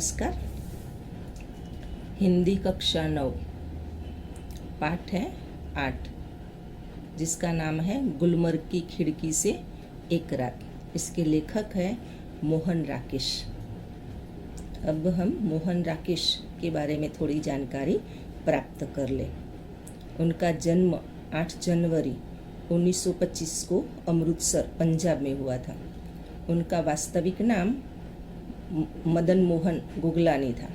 नमस्कार। हिंदी कक्षा 9 पाठ है 8 जिसका नाम है गुलमर्ग की खिड़की से एक रात। इसके लेखक है मोहन राकेश। अब हम मोहन राकेश के बारे में थोड़ी जानकारी प्राप्त कर लें। उनका जन्म 8 जनवरी 1925 को अमृतसर पंजाब में हुआ था। उनका वास्तविक नाम मदन मोहन गुगलानी था।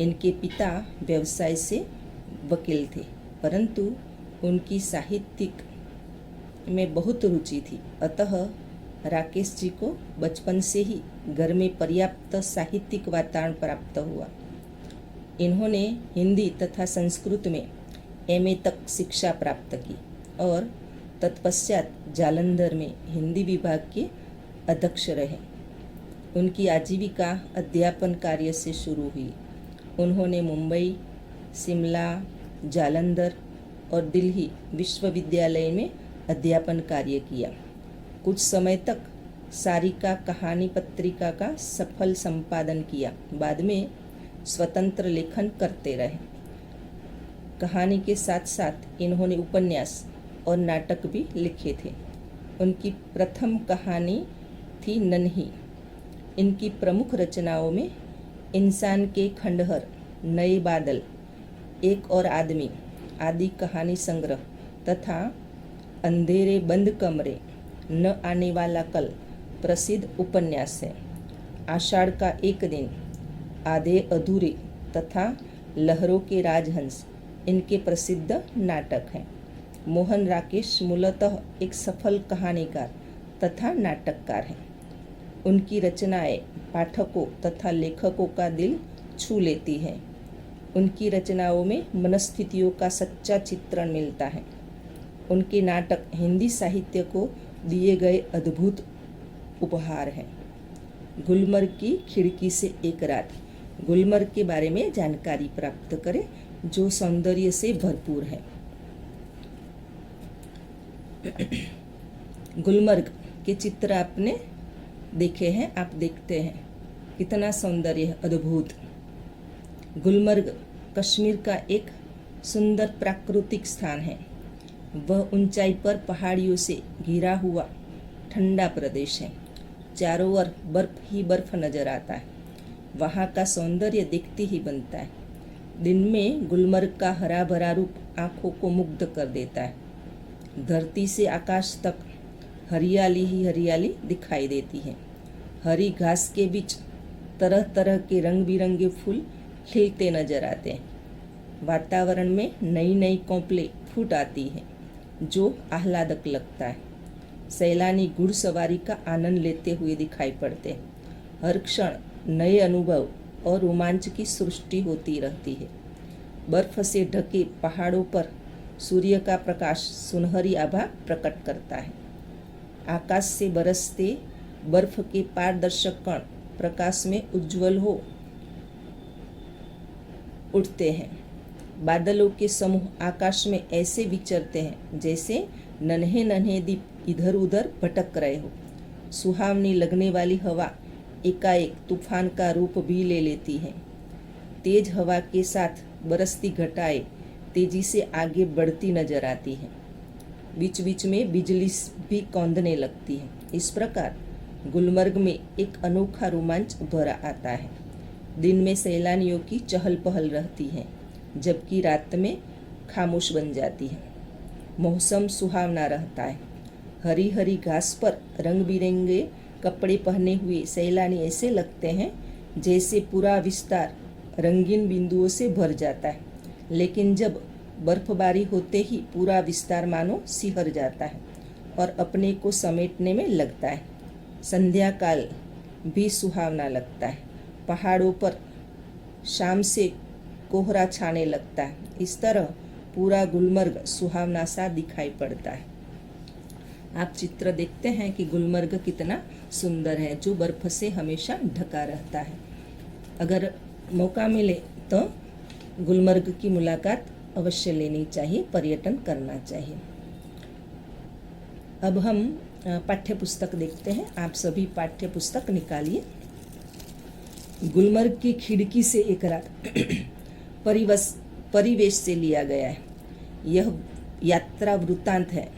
इनके पिता व्यवसाय से वकील थे, परंतु उनकी साहित्यिक में बहुत रुचि थी। अतः राकेश जी को बचपन से ही घर में पर्याप्त साहित्यिक वातावरण प्राप्त हुआ। इन्होंने हिंदी तथा संस्कृत में एमए तक शिक्षा प्राप्त की और तत्पश्चात जालंधर में हिंदी विभाग के अध्यक्ष रहे। उनकी आजीविका अध्यापन कार्य से शुरू हुई। उन्होंने मुंबई, शिमला, जालंधर और दिल्ली विश्वविद्यालय में अध्यापन कार्य किया। कुछ समय तक सारिका कहानी पत्रिका का सफल संपादन किया। बाद में स्वतंत्र लेखन करते रहे। कहानी के साथ साथ इन्होंने उपन्यास और नाटक भी लिखे थे। उनकी प्रथम कहानी थी नन्ही। इनकी प्रमुख रचनाओं में इंसान के खंडहर, नए बादल, एक और आदमी आदि कहानी संग्रह तथा अंधेरे बंद कमरे, न आने वाला कल प्रसिद्ध उपन्यास है। आषाढ़ का एक दिन, आधे अधूरे तथा लहरों के राजहंस इनके प्रसिद्ध नाटक हैं। मोहन राकेश मूलतः एक सफल कहानीकार तथा नाटककार हैं। उनकी रचनाएं पाठकों तथा लेखकों का दिल छू लेती हैं। उनकी रचनाओं में मनस्थितियों का सच्चा चित्रण मिलता है। उनके नाटक हिंदी साहित्य को दिए गए अद्भुत उपहार हैं। गुलमर्ग की खिड़की से एक रात। गुलमर्ग के बारे में जानकारी प्राप्त करें जो सौंदर्य से भरपूर है। गुलमर्ग के चित्र आपने देखे हैं, आप देखते हैं कितना सौंदर्य है, अद्भुत। गुलमर्ग कश्मीर का एक सुंदर प्राकृतिक स्थान है। वह ऊंचाई पर पहाड़ियों से घिरा हुआ ठंडा प्रदेश है। चारों ओर बर्फ ही बर्फ नजर आता है। वहाँ का सौंदर्य देखते ही बनता है। दिन में गुलमर्ग का हरा भरा रूप आंखों को मुग्ध कर देता है। धरती से आकाश तक हरियाली ही हरियाली दिखाई देती है। हरी घास के बीच तरह तरह के रंग बिरंगे फूल खिलते नजर आते हैं। वातावरण में नई नई कोपलें फूट आती हैं जो आह्लादक लगता है। सैलानी घुड़सवारी का आनंद लेते हुए दिखाई पड़ते हैं। हर क्षण नए अनुभव और रोमांच की सृष्टि होती रहती है। बर्फ से ढके पहाड़ों पर सूर्य का प्रकाश सुनहरी आभा प्रकट करता है। आकाश से बरसते बर्फ के पारदर्शक कण प्रकाश में उज्जवल हो उठते हैं। बादलों के समूह आकाश में ऐसे विचरते हैं जैसे नन्हे नन्हे दीप इधर उधर भटक रहे हो। सुहावनी लगने वाली हवा एकाएक तूफान का रूप भी ले लेती है। तेज हवा के साथ बरसती घटाएं तेजी से आगे बढ़ती नजर आती है। बीच बीच में बिजली भी कौंधने लगती है। इस प्रकार गुलमर्ग में एक अनोखा रोमांच उभर आता है। दिन में सैलानियों की चहल पहल रहती है, जबकि रात में खामोश बन जाती है। मौसम सुहावना रहता है। हरी हरी घास पर रंग बिरंगे कपड़े पहने हुए सैलानी ऐसे लगते हैं जैसे पूरा विस्तार रंगीन बिंदुओं से भर जाता है। लेकिन जब बर्फबारी होते ही पूरा विस्तार मानो सिहर जाता है और अपने को समेटने में लगता है। संध्या काल भी सुहावना लगता है। पहाड़ों पर शाम से कोहरा छाने लगता है। इस तरह पूरा गुलमर्ग सुहावना सा दिखाई पड़ता है। आप चित्र देखते हैं कि गुलमर्ग कितना सुंदर है, जो बर्फ से हमेशा ढका रहता है। अगर मौका मिले तो गुलमर्ग की मुलाकात अवश्य लेनी चाहिए, पर्यटन करना चाहिए। अब हम पाठ्य पुस्तक देखते हैं। आप सभी पाठ्य पुस्तक निकालिए। गुलमर्ग की खिड़की से एक रात परिवेश से लिया गया है। यह यात्रा वृत्तांत है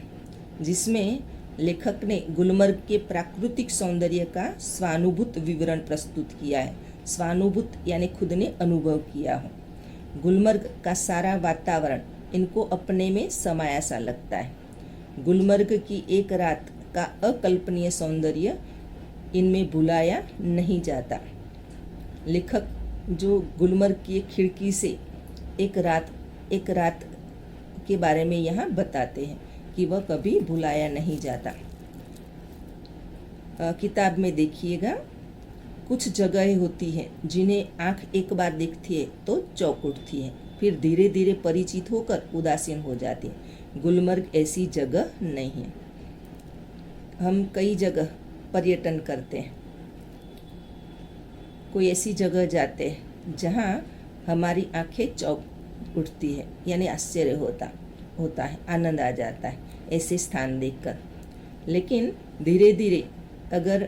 जिसमें लेखक ने गुलमर्ग के प्राकृतिक सौंदर्य का स्वानुभूत विवरण प्रस्तुत किया है। स्वानुभूत यानी खुद ने अनुभव किया हो। गुलमर्ग का सारा वातावरण इनको अपने में समाया सा लगता है। गुलमर्ग की एक रात का अकल्पनीय सौंदर्य इनमें भुलाया नहीं जाता। लेखक जो गुलमर्ग की एक खिड़की से एक रात के बारे में यहाँ बताते हैं कि वह कभी भुलाया नहीं जाता। किताब में देखिएगा, कुछ जगहें होती हैं जिन्हें आँख एक बार देखती है तो चौंक उठती है, फिर धीरे धीरे परिचित होकर उदासीन हो जाती है। गुलमर्ग ऐसी जगह नहीं है। हम कई जगह पर्यटन करते हैं, कोई ऐसी जगह जाते हैं जहाँ हमारी आंखें चौंक उठती है, यानी आश्चर्य होता है, आनंद आ जाता है ऐसे स्थान देखकर। लेकिन धीरे धीरे अगर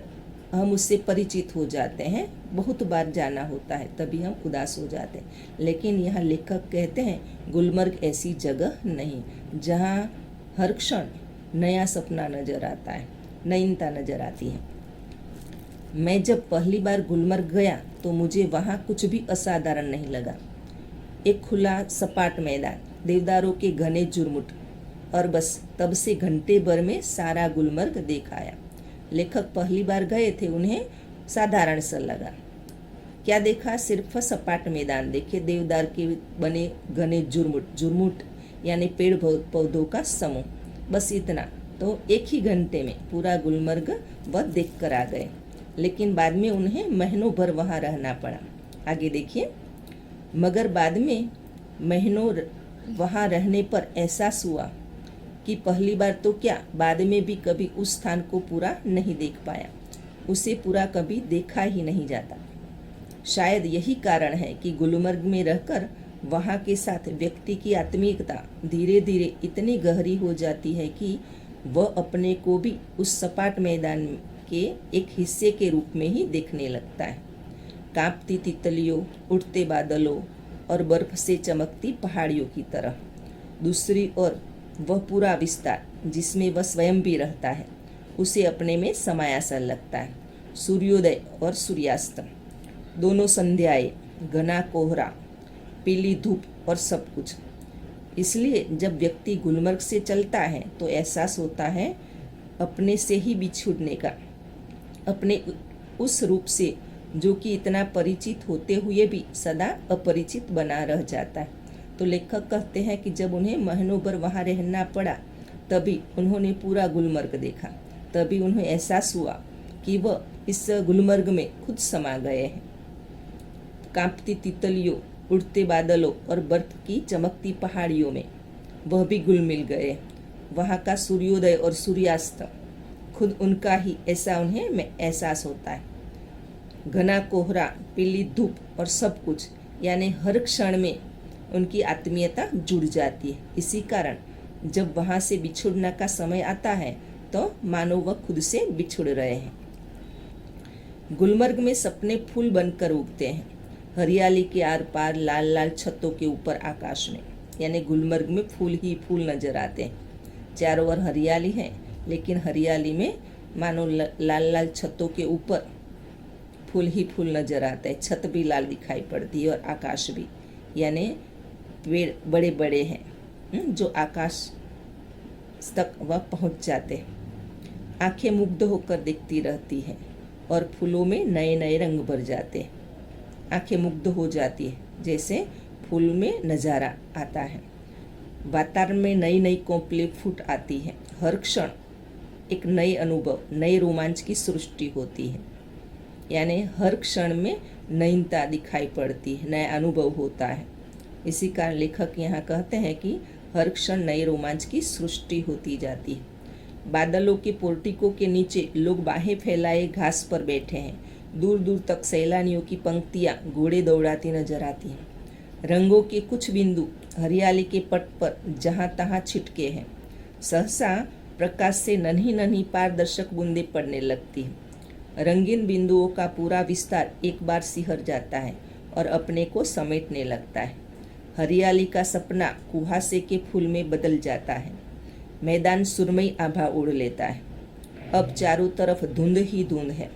हम उससे परिचित हो जाते हैं, बहुत बार जाना होता है, तभी हम उदास हो जाते हैं। लेकिन यहाँ लेखक कहते हैं गुलमर्ग ऐसी जगह नहीं जहाँ हर क्षण नया सपना नजर आता है, नवीनता नजर आती है। मैं जब पहली बार गुलमर्ग गया तो मुझे वहाँ कुछ भी असाधारण नहीं लगा। एक खुला सपाट मैदान, देवदारों के घने झुरमुट, और बस तब से घंटे भर में सारा गुलमर्ग देख आया। लेखक पहली बार गए थे, उन्हें साधारण सा लगा। क्या देखा? सिर्फ सपाट मैदान देखे, देवदार के बने घने झुरमुट यानी पेड़ पौधों का समूह, बस इतना। तो एक ही घंटे में पूरा गुलमर्ग वह देख कर आ गए। लेकिन बाद में उन्हें महीनों भर वहाँ रहना पड़ा। आगे देखिए, मगर बाद में महीनों वहाँ रहने पर एहसास हुआ कि पहली बार तो क्या, बाद में भी कभी उस स्थान को पूरा नहीं देख पाया। उसे पूरा कभी देखा ही नहीं जाता। शायद यही कारण है कि गुलमर्ग में रहकर वहाँ के साथ व्यक्ति की आत्मीयता धीरे धीरे इतनी गहरी हो जाती है कि वह अपने को भी उस सपाट मैदान के एक हिस्से के रूप में ही देखने लगता है। कांपती तितलियों, उड़ते बादलों और बर्फ से चमकती पहाड़ियों की तरह। दूसरी ओर वह पूरा विस्तार जिसमें वह स्वयं भी रहता है, उसे अपने में समाया सा लगता है। सूर्योदय और सूर्यास्त, दोनों संध्याएं, घना कोहरा, पीली धूप और सब कुछ। इसलिए जब व्यक्ति गुलमर्ग से चलता है तो एहसास होता है अपने से ही बिछुड़ने का, अपने उस रूप से जो कि इतना परिचित होते हुए भी सदा अपरिचित बना रह जाता है। तो लेखक कहते हैं कि जब उन्हें महीनों भर वहाँ रहना पड़ा, तभी उन्होंने पूरा गुलमर्ग देखा। तभी उन्हें एहसास हुआ कि वह इस गुलमर्ग में खुद समा गए हैं। कांपती तितलियों, उड़ते बादलों और बर्फ की चमकती पहाड़ियों में वह भी घुल मिल गए। वहाँ का सूर्योदय और सूर्यास्त खुद उनका ही, ऐसा उन्हें एहसास होता है। घना कोहरा, पीली धूप और सब कुछ, यानी हर क्षण में उनकी आत्मीयता जुड़ जाती है। इसी कारण जब वहाँ से बिछुड़ने का समय आता है तो मानो वह खुद से बिछुड़ रहे हैं। गुलमर्ग में सपने फूल बनकर उगते हैं, हरियाली के आर पार, लाल लाल छतों के ऊपर, आकाश में। यानी गुलमर्ग में फूल ही फूल नजर आते हैं। चारों ओर हरियाली है, लेकिन हरियाली में मानो लाल लाल छतों के ऊपर फूल ही फूल नजर आते हैं। छत भी लाल दिखाई पड़ती है और आकाश भी, यानी पेड़ बड़े बड़े हैं जो आकाश तक वह पहुंच जाते हैं। आंखें मुग्ध होकर देखती रहती हैं और फूलों में नए नए रंग भर जाते हैं। आंखें मुग्ध हो जाती है जैसे फूल में नज़ारा आता है। वातावरण में नई नई कोपलें फूट आती हैं। हर क्षण एक नए अनुभव, नए रोमांच की सृष्टि होती है। यानी हर क्षण में नवीनता दिखाई पड़ती है, नया अनुभव होता है। इसी कारण लेखक यहाँ कहते हैं कि हर क्षण नए रोमांच की सृष्टि होती जाती है। बादलों के पोर्टिको के नीचे लोग बाहें फैलाए घास पर बैठे हैं। दूर दूर तक सैलानियों की पंक्तियाँ घोड़े दौड़ाती नजर आती हैं। रंगों के कुछ बिंदु हरियाली के पट पर जहाँ तहाँ छिटके हैं। सहसा प्रकाश से नन्ही नन्ही पारदर्शक बूंदें पड़ने लगती हैं। रंगीन बिंदुओं का पूरा विस्तार एक बार सिहर जाता है और अपने को समेटने लगता है। हरियाली का सपना कुहासे के फूल में बदल जाता है। मैदान सुरमई आभा ओढ़ लेता है। अब चारों तरफ धुंध ही धुंध है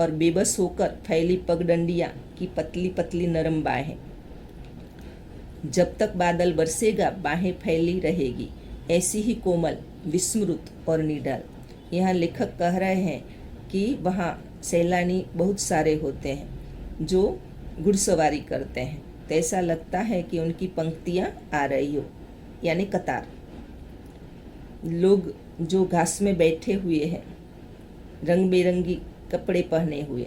और बेबस होकर फैली पगडंडियां की पतली पतली नरम बाहें। जब तक बादल बरसेगा बाहें फैली रहेगी, ऐसी ही कोमल, विस्मृत और निडाल। यहाँ लेखक कह रहे हैं कि वहाँ सैलानी बहुत सारे होते हैं जो घुड़सवारी करते हैं, तो ऐसा लगता है कि उनकी पंक्तियाँ आ रही हो, यानी कतार। लोग जो घास में बैठे हुए हैं, रंग बिरंगी कपड़े पहने हुए,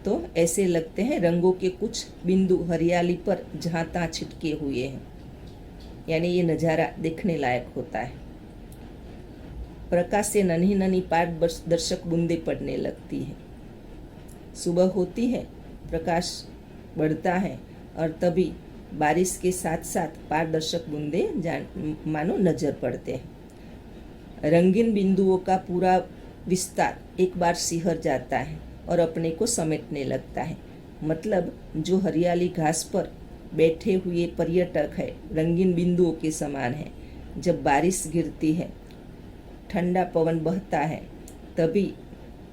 तो ऐसे लगते हैं रंगों के कुछ बिंदु हरियाली पर जहाँ तहाँ छिटके हुए हैं, यानी ये नज़ारा देखने लायक होता है। प्रकाश से नन्ही नन्ही पारदर्शक बूंदें पड़ने लगती है। सुबह होती है, प्रकाश बढ़ता है और तभी बारिश के साथ साथ पारदर्शक बूंदें मानो नजर पड़ते हैं। रंगीन बिंदुओं का पूरा विस्तार एक बार सिहर जाता है और अपने को समेटने लगता है। मतलब जो हरियाली घास पर बैठे हुए पर्यटक है रंगीन बिंदुओं के समान है। जब बारिश गिरती है, ठंडा पवन बहता है, तभी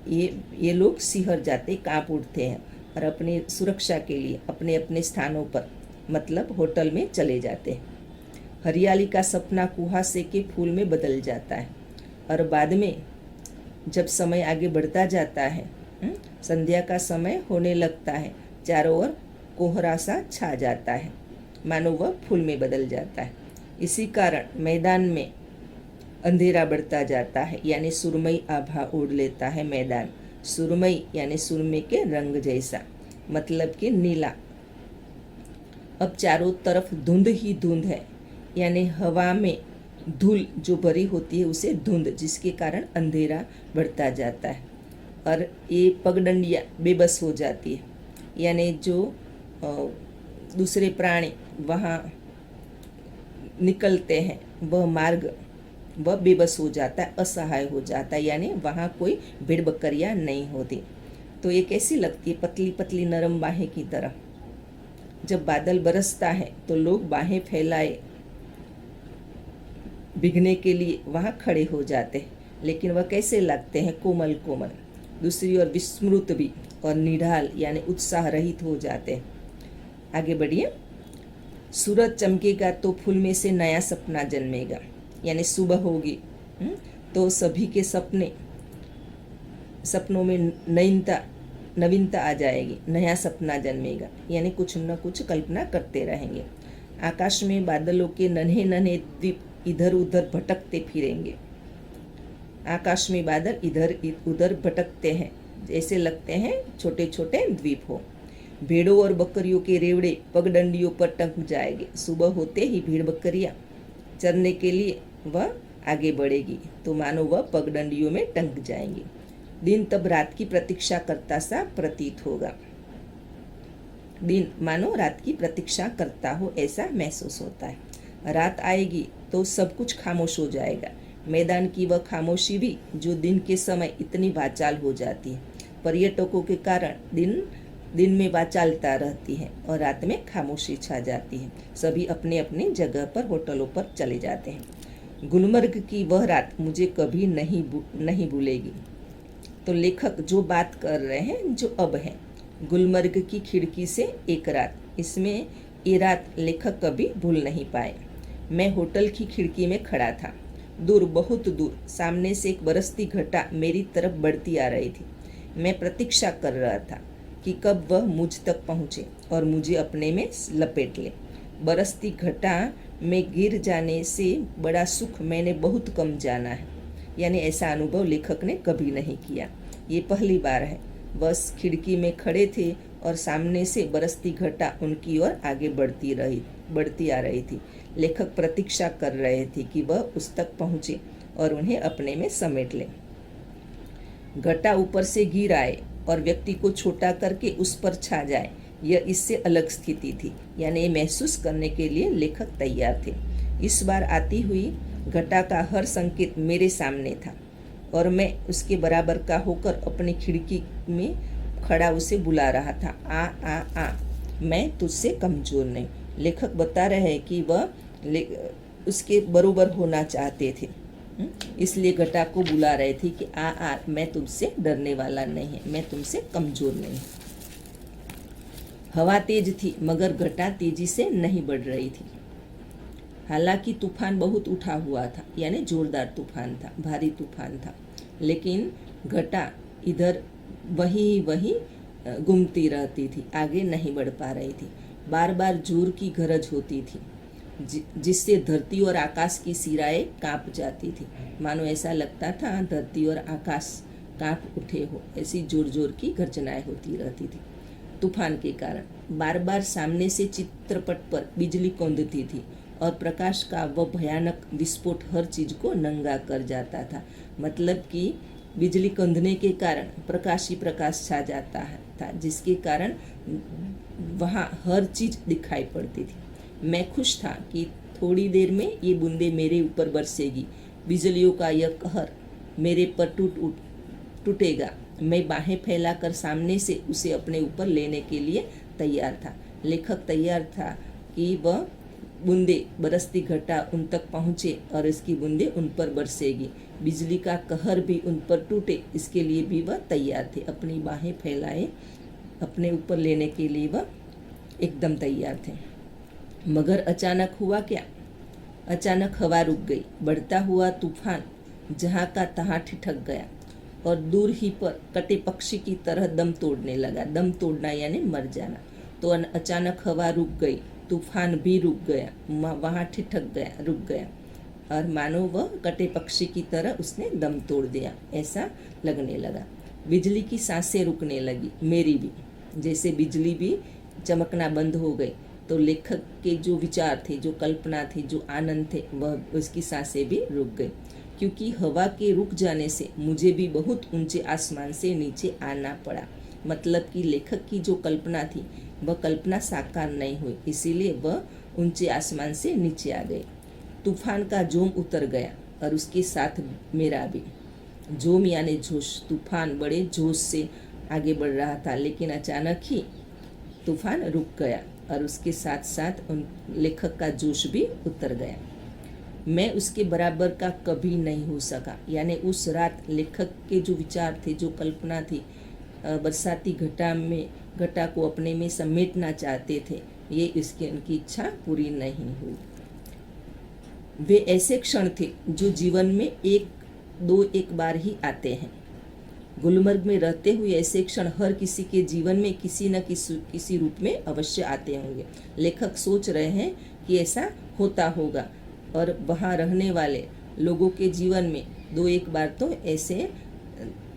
ये लोग सिहर जाते, कांप उठते हैं और अपनी सुरक्षा के लिए अपने अपने स्थानों पर, मतलब होटल में चले जाते हैं। हरियाली का सपना कुहासे के फूल में बदल जाता है और बाद में जब समय आगे बढ़ता जाता है, संध्या का समय होने लगता है, चारों ओर कोहरा सा छा जाता है, मानो वह फूल में बदल जाता है। इसी कारण मैदान में अंधेरा बढ़ता जाता है, यानी सुरमई आभा ओढ़ लेता है मैदान। सुरमई यानी सुरमे के रंग जैसा, मतलब कि नीला। अब चारों तरफ धुंध ही धुंध है, यानी हवा में धूल जो भरी होती है उसे धुंध, जिसके कारण अंधेरा बढ़ता जाता है और ये पगडंडियाँ बेबस हो जाती है, यानी जो दूसरे प्राणी वहाँ निकलते हैं वह मार्ग वह बेबस हो जाता है, असहाय हो जाता है, यानी वहाँ कोई भेड़ बकरियाँ नहीं होती। तो ये कैसी लगती है, पतली पतली नरम बाहें की तरह। जब बादल बरसता है तो लोग बाहें फैलाए भीगने के लिए वहाँ खड़े हो जाते हैं, लेकिन वह कैसे लगते हैं, कोमल कोमल। दूसरी ओर विस्मृत भी और निढाल, यानी उत्साह रहित हो जाते हैं। आगे बढ़िए। सूरज चमकेगा तो फूल में से नया सपना जन्मेगा, यानी सुबह होगी तो सभी के सपनों में नवीनता आ जाएगी, नया सपना जन्मेगा, यानी कुछ न कुछ कल्पना करते रहेंगे। आकाश में बादलों के नन्हे नन्हे द्वीप इधर उधर भटकते फिरेंगे। आकाश में बादल इधर उधर भटकते हैं, जैसे लगते हैं छोटे छोटे द्वीप हो। भेड़ों और बकरियों के रेवड़े पगडंडियों पर टंक जाएंगे। सुबह होते ही भेड़ बकरियां चरने के लिए वह आगे बढ़ेगी, तो मानो वह पगडंडियों में टंक जाएंगी। दिन तब रात की प्रतीक्षा करता सा प्रतीत होगा। दिन मानो रात की प्रतीक्षा करता हो ऐसा महसूस होता है। रात आएगी तो सब कुछ खामोश हो जाएगा। मैदान की वह खामोशी भी जो दिन के समय इतनी वाचाल हो जाती है, पर्यटकों के कारण दिन में वाचालता रहती है और रात में खामोशी छा जाती है। सभी अपने अपने जगह पर होटलों पर चले जाते हैं। गुलमर्ग की वह रात मुझे कभी नहीं भूलेगी। तो लेखक जो बात कर रहे हैं जो अब है, गुलमर्ग की खिड़की से एक रात, इसमें ये रात लेखक कभी भूल नहीं पाए। मैं होटल की खिड़की में खड़ा था। दूर, बहुत दूर, सामने से एक बरसती घटा मेरी तरफ बढ़ती आ रही थी। मैं प्रतीक्षा कर रहा था कि कब वह मुझ तक पहुँचे और मुझे अपने में लपेट ले। बरसती घटा में गिर जाने से बड़ा सुख मैंने बहुत कम जाना है, यानी ऐसा अनुभव लेखक ने कभी नहीं किया। ये पहली बार है। बस खिड़की में खड़े थे और सामने से बरसती घटा उनकी ओर आगे बढ़ती आ रही थी। लेखक प्रतीक्षा कर रहे थे कि वह उस तक पहुँचे और उन्हें अपने में समेट ले। घटा ऊपर से गिर आए और व्यक्ति को छोटा करके उस पर छा जाए, यह इससे अलग स्थिति थी, यानी ये महसूस करने के लिए लेखक तैयार थे। इस बार आती हुई घटा का हर संकेत मेरे सामने था और मैं उसके बराबर का होकर अपनी खिड़की में खड़ा उसे बुला रहा था। आ आ आ, मैं तुझसे कमज़ोर नहीं। लेखक बता रहे हैं कि वह उसके बरोबर होना चाहते थे, इसलिए घटा को बुला रहे थे कि आ, मैं तुमसे डरने वाला नहीं है, मैं तुमसे कमज़ोर नहीं। हवा तेज थी मगर घटा तेजी से नहीं बढ़ रही थी। हालांकि तूफान बहुत उठा हुआ था, यानी जोरदार तूफान था, भारी तूफान था, लेकिन घटा इधर वही घूमती रहती थी, आगे नहीं बढ़ पा रही थी। बार बार जोर की गरज होती थी जिससे धरती और आकाश की सिराएं कांप जाती थी। मानो ऐसा लगता था धरती और आकाश कांप उठे हो, ऐसी जोर जोर की गर्जनाएं होती रहती थी। तूफान के कारण बार बार सामने से चित्रपट पर बिजली कौंधती थी और प्रकाश का वह भयानक विस्फोट हर चीज को नंगा कर जाता था। मतलब कि बिजली कौंधने के कारण प्रकाश ही प्रकाश छा जाता था, जिसके कारण वहाँ हर चीज दिखाई पड़ती थी। मैं खुश था कि थोड़ी देर में ये बूंदे मेरे ऊपर बरसेगी, बिजलियों का यह कहर मेरे पर टूटेगा। मैं बाहें फैलाकर सामने से उसे अपने ऊपर लेने के लिए तैयार था। लेखक तैयार था कि वह बूंदे बरसती घटा उन तक पहुँचे और इसकी बूंदे उन पर बरसेगी, बिजली का कहर भी उन पर टूटे, इसके लिए भी वह तैयार थे। अपनी बाहें फैलाए अपने ऊपर लेने के लिए वह एकदम तैयार थे। मगर अचानक हुआ क्या? अचानक हवा रुक गई। बढ़ता हुआ तूफान जहाँ का तहाँ ठिठक गया और दूर ही पर कटे पक्षी की तरह दम तोड़ने लगा। दम तोड़ना यानी मर जाना। तो अचानक हवा रुक गई, तूफान भी रुक गया, वहाँ ठिठक गया, रुक गया और मानो वह कटे पक्षी की तरह उसने दम तोड़ दिया, ऐसा लगने लगा। बिजली की सांसें रुकने लगी, मेरी भी। जैसे बिजली भी चमकना बंद हो गई तो लेखक के जो विचार थे, जो कल्पना थी, जो आनंद थे, वह उसकी सांसें भी रुक गई। क्योंकि हवा के रुक जाने से मुझे भी बहुत ऊंचे आसमान से नीचे आना पड़ा। मतलब कि लेखक की जो कल्पना थी वह कल्पना साकार नहीं हुई, इसीलिए वह ऊंचे आसमान से नीचे आ गए। तूफान का जोम उतर गया और उसके साथ मेरा भी। जोम यानी जोश। तूफान बड़े जोश से आगे बढ़ रहा था, लेकिन अचानक ही तूफान रुक गया और उसके साथ साथ उन लेखक का जोश भी उतर गया। मैं उसके बराबर का कभी नहीं हो सका। यानी उस रात लेखक के जो विचार थे, जो कल्पना थी, बरसाती घटा को अपने में समेटना चाहते थे, ये इसकी उनकी इच्छा पूरी नहीं हुई। वे ऐसे क्षण थे जो जीवन में एक बार ही आते हैं। गुलमर्ग में रहते हुए ऐसे क्षण हर किसी के जीवन में किसी न किसी रूप में अवश्य आते होंगे। लेखक सोच रहे हैं कि ऐसा होता होगा और वहाँ रहने वाले लोगों के जीवन में एक बार तो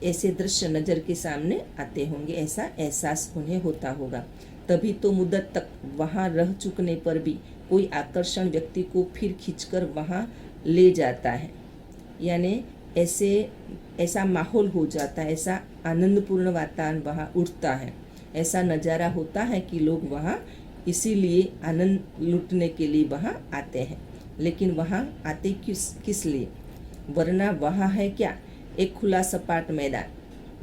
ऐसे दृश्य नज़र के सामने आते होंगे, ऐसा एहसास उन्हें होता होगा। तभी तो मुद्दत तक वहाँ रह चुकने पर भी कोई आकर्षण व्यक्ति को फिर खींचकर वहाँ ले जाता है। यानी ऐसा माहौल हो जाता है, ऐसा आनंदपूर्ण वातावरण वहाँ उठता है, ऐसा नज़ारा होता है कि लोग वहाँ इसीलिए आनंद लूटने के लिए वहाँ आते हैं। लेकिन वहाँ आते किस लिए? वरना वहाँ है क्या? एक खुला सपाट मैदान,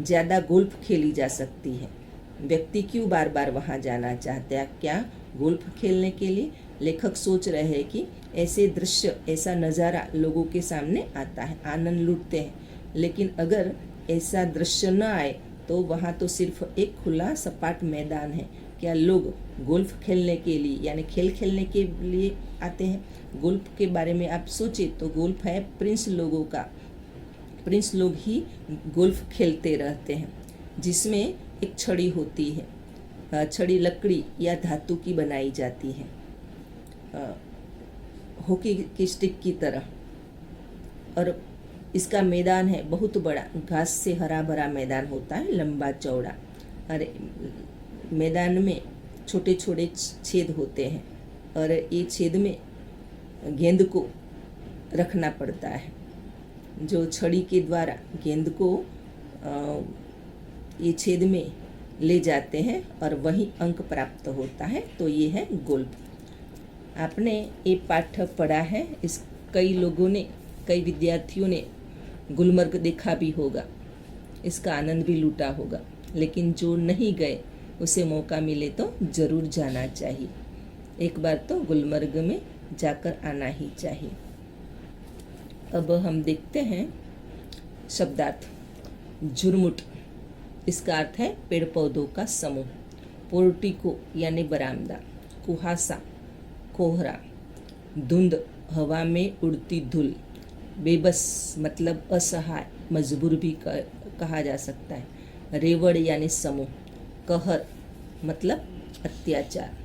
ज़्यादा गोल्फ खेली जा सकती है। व्यक्ति क्यों बार बार वहाँ जाना चाहता है? क्या गोल्फ खेलने के लिए? लेखक सोच रहे हैं कि ऐसे दृश्य, ऐसा नज़ारा लोगों के सामने आता है, आनंद लूटते हैं। लेकिन अगर ऐसा दृश्य न आए तो वहाँ तो सिर्फ एक खुला सपाट मैदान है। क्या लोग गोल्फ खेलने के लिए यानी खेल खेलने के लिए आते हैं? गोल्फ के बारे में आप सोचें तो गोल्फ है प्रिंस लोगों का। प्रिंस लोग ही गोल्फ खेलते रहते हैं, जिसमें एक छड़ी होती है। छड़ी लकड़ी या धातु की बनाई जाती है, हॉकी की स्टिक की तरह। और इसका मैदान है बहुत बड़ा, घास से हरा भरा मैदान होता है, लंबा चौड़ा। और मैदान में छोटे छोटे छेद होते हैं और ये छेद में गेंद को रखना पड़ता है। जो छड़ी के द्वारा गेंद को ये छेद में ले जाते हैं और वही अंक प्राप्त होता है। तो ये है गोल्फ। आपने ये पाठ पढ़ा है। कई विद्यार्थियों ने गुलमर्ग देखा भी होगा, इसका आनंद भी लूटा होगा, लेकिन जो नहीं गए उसे मौका मिले तो ज़रूर जाना चाहिए। एक बार तो गुलमर्ग में जाकर आना ही चाहिए। अब हम देखते हैं शब्दार्थ। झुरमुट, इसका अर्थ है पेड़ पौधों का समूह। पोर्टिको यानी बरामदा। कुहासा, कोहरा। धुंध, हवा में उड़ती धूल। बेबस मतलब असहाय, मजबूर भी कहा जा सकता है। रेवड़ यानी समूह। कहर मतलब अत्याचार।